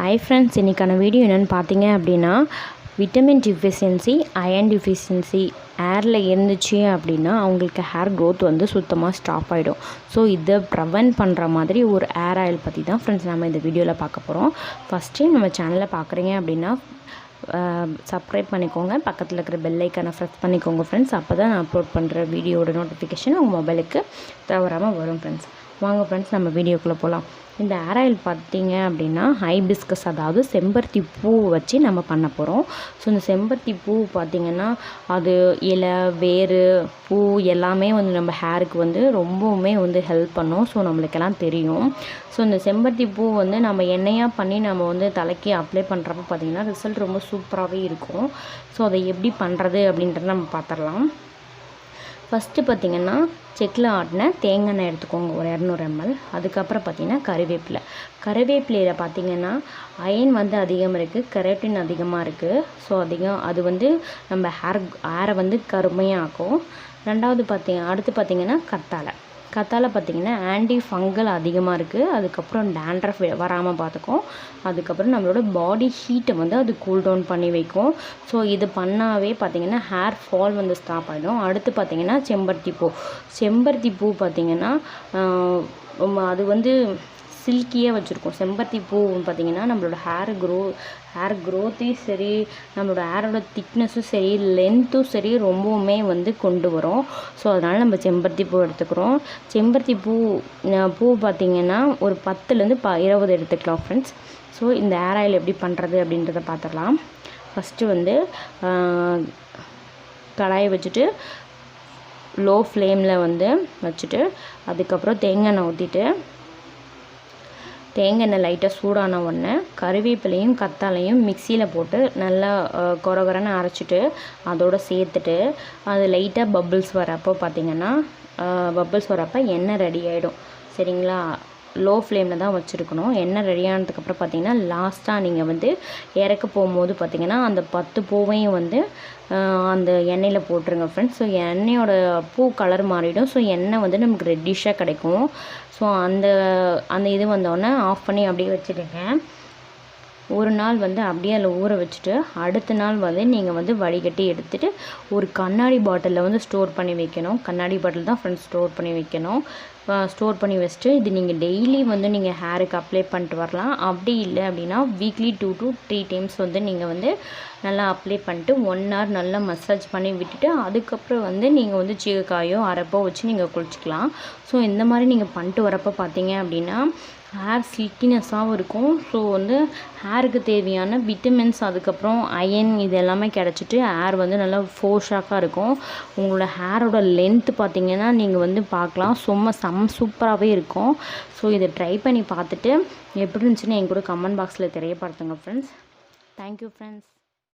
Hi friends, இன்றைக்கான video என்னென்னு பார்த்தீங்க அப்படின்னா விட்டமின் டிஃபிஷியன்சி, அயன் டிஃபிஷியன்சி ஹேரில் இருந்துச்சு அப்படின்னா அவங்களுக்கு ஹேர் க்ரோத் வந்து சுத்தமாக ஸ்டாப் ஆகிடும். ஸோ இதை ப்ரிவென்ட் பண்ணுற மாதிரி ஒரு ஹேர் ஆயில் பற்றி தான் ஃப்ரெண்ட்ஸ் நம்ம இந்த வீடியோவில் பார்க்க போகிறோம். ஃபஸ்ட் டைம் நம்ம சேனலில் பார்க்குறீங்க அப்படின்னா சப்ஸ்கிரைப் பண்ணிக்கோங்க, பக்கத்தில் இருக்கிற பெல் ஐக்கானை ப்ரெஸ் பண்ணிக்கோங்க ஃப்ரெண்ட்ஸ். அப்போ தான் நான் அப்லோட் பண்ணுற வீடியோட நோட்டிஃபிகேஷன் உங்கள் மொபைலுக்கு தவறாமல் வரும் ஃப்ரெண்ட்ஸ். வாங்க ஃப்ரெண்ட்ஸ், நம்ம வீடியோக்குள்ளே போகலாம். இந்த ஹேர் ஆயில் பார்த்தீங்க அப்படின்னா ஹைபிஸ்கஸ், அதாவது செம்பருத்தி பூ வச்சு நம்ம பண்ண போகிறோம். ஸோ இந்த செம்பருத்தி பூ பார்த்திங்கன்னா அது இலை, வேறு, பூ எல்லாமே வந்து நம்ம ஹேருக்கு வந்து ரொம்பவுமே வந்து ஹெல்ப் பண்ணும். ஸோ நம்மளுக்கெல்லாம் தெரியும். ஸோ இந்த செம்பருத்தி பூ வந்து நம்ம எண்ணெயாக பண்ணி நம்ம வந்து தலைக்கு அப்ளை பண்ணுறப்ப பார்த்திங்கன்னா ரிசல்ட் ரொம்ப சூப்பராகவே இருக்கும். ஸோ அதை எப்படி பண்ணுறது அப்படின்றத நம்ம பார்த்துடலாம். ஃபஸ்ட்டு பார்த்திங்கன்னா செக்கில் ஆட்டின தேங்காய் எண்ணெய் எடுத்துக்கோங்க, ஒரு 200 ml. அதுக்கப்புறம் பார்த்திங்கன்னா கருவேப்பிலையில் பார்த்திங்கன்னா அயன் வந்து அதிகம் இருக்குது, கெரட்டின் அதிகமாக இருக்குது. ஸோ அது வந்து நம்ம ஹேரை வந்து கருமையாக ஆக்கும். அடுத்து பார்த்திங்கன்னா கத்தாழை பார்த்திங்கன்னா ஆன்டி ஃபங்கல் அதிகமாக இருக்குது. அதுக்கப்புறம் dandruff வராமல் பார்த்துக்கும். அதுக்கப்புறம் நம்மளோட பாடி ஹீட்டை வந்து அது கூல் டவுன் பண்ணி வைக்கும். ஸோ இது பண்ணாவே பார்த்திங்கன்னா ஹேர் ஃபால் வந்து ஸ்டாப் ஆகிடும். அடுத்து பார்த்திங்கன்னா செம்பருத்தி பூ பார்த்திங்கன்னா அது வந்து சில்கியாக வச்சுருக்கோம். செம்பருத்தி பூ பார்த்திங்கன்னா நம்மளோட ஹேர் க்ரோத்தையும் சரி, நம்மளோட ஹேரோட திக்னஸும் சரி, லென்த்தும் சரி ரொம்பவுமே வந்து கொண்டு வரும். ஸோ அதனால் நம்ம செம்பருத்தி பூ எடுத்துக்கிறோம். செம்பருத்தி பூ பார்த்திங்கன்னா ஒரு 10லேருந்து 20 எடுத்துக்கலாம் ஃப்ரெண்ட்ஸ். ஸோ இந்த ஹேர் ஆயில் எப்படி பண்ணுறது அப்படின்றத பார்த்துடலாம். ஃபஸ்ட்டு வந்து கடாயை வச்சுட்டு லோ ஃப்ளேமில் வந்து வச்சுட்டு அதுக்கப்புறம் தேங்காய் எண்ணெய் ஊற்றிட்டு தேங்காய் எண்ணெய் லைட்டாக சூடான உடனே கருவேப்பிலையும் கத்தாழையும் மிக்சியில் போட்டு நல்லா கொரகொரன்னு அரைச்சிட்டு அதோடு சேர்த்துட்டு அது லைட்டாக பபிள்ஸ் வரப்போ பார்த்திங்கன்னா எண்ணெய் ரெடி ஆகிடும். சரிங்களா? லோ ஃப்ளேமில் தான் வச்சுருக்கணும். எண்ணெய் ரெடி ஆனதுக்கப்புறம் பார்த்திங்கன்னா லாஸ்ட்டாக நீங்கள் வந்து இறக்க போகும்போது பார்த்திங்கன்னா அந்த 10 பூவையும் வந்து அந்த எண்ணெயில் போட்டுருங்க ஃப்ரெண்ட்ஸ். ஸோ எண்ணெயோட பூ கலர் மாறிடும். ஸோ எண்ணெய் வந்து நமக்கு ரெட்டிஷாக கிடைக்கும். ஸோ அந்த இது வந்தோடனே ஆஃப் பண்ணி அப்படியே வச்சுடுங்க. ஒரு நாள் வந்து அப்படியே அதில் ஊற வச்சுட்டு அடுத்த நாள் வந்து நீங்கள் வந்து வடிகட்டி எடுத்துகிட்டு ஒரு கண்ணாடி பாட்டிலில் வந்து ஸ்டோர் பண்ணி வைக்கணும். கண்ணாடி பாட்டில் தான் ஃப்ரெண்ட்ஸ் ஸ்டோர் பண்ணி வைக்கணும். ஸ்டோர் பண்ணி வச்சுட்டு இது நீங்கள் டெய்லி வந்து நீங்கள் ஹேருக்கு அப்ளை பண்ணிட்டு வரலாம். அப்படி இல்லை அப்படின்னா வீக்லி 2 to 3 times வந்து நீங்கள் வந்து நல்லா அப்ளை பண்ணிட்டு 1 hour நல்லா மசாஜ் பண்ணி விட்டுட்டு அதுக்கப்புறம் வந்து நீங்கள் வந்து சீகக்காயோ அரப்போ வச்சு நீங்கள் குளிச்சிக்கலாம். ஸோ இந்த மாதிரி நீங்கள் பண்ணிட்டு வரப்போ பார்த்தீங்க அப்படின்னா ஹேர் சில்கினஸாகவும் இருக்கும். ஸோ வந்து ஹேருக்கு தேவையான விட்டமின்ஸ், அதுக்கப்புறம் அயன், இது எல்லாமே கிடச்சிட்டு ஹேர் வந்து நல்லா ஃபோஷாக்காக இருக்கும். உங்களோட ஹேரோட லென்த்து பார்த்திங்கன்னா நீங்கள் வந்து பார்க்கலாம், சூப்பராகவே இருக்கும். ஸோ இதை ட்ரை பண்ணி பார்த்துட்டு எப்படி இருந்துச்சுன்னு என் கூட கமெண்ட் பாக்ஸில் தெரியப்படுத்துங்க ஃப்ரெண்ட்ஸ். Thank you friends.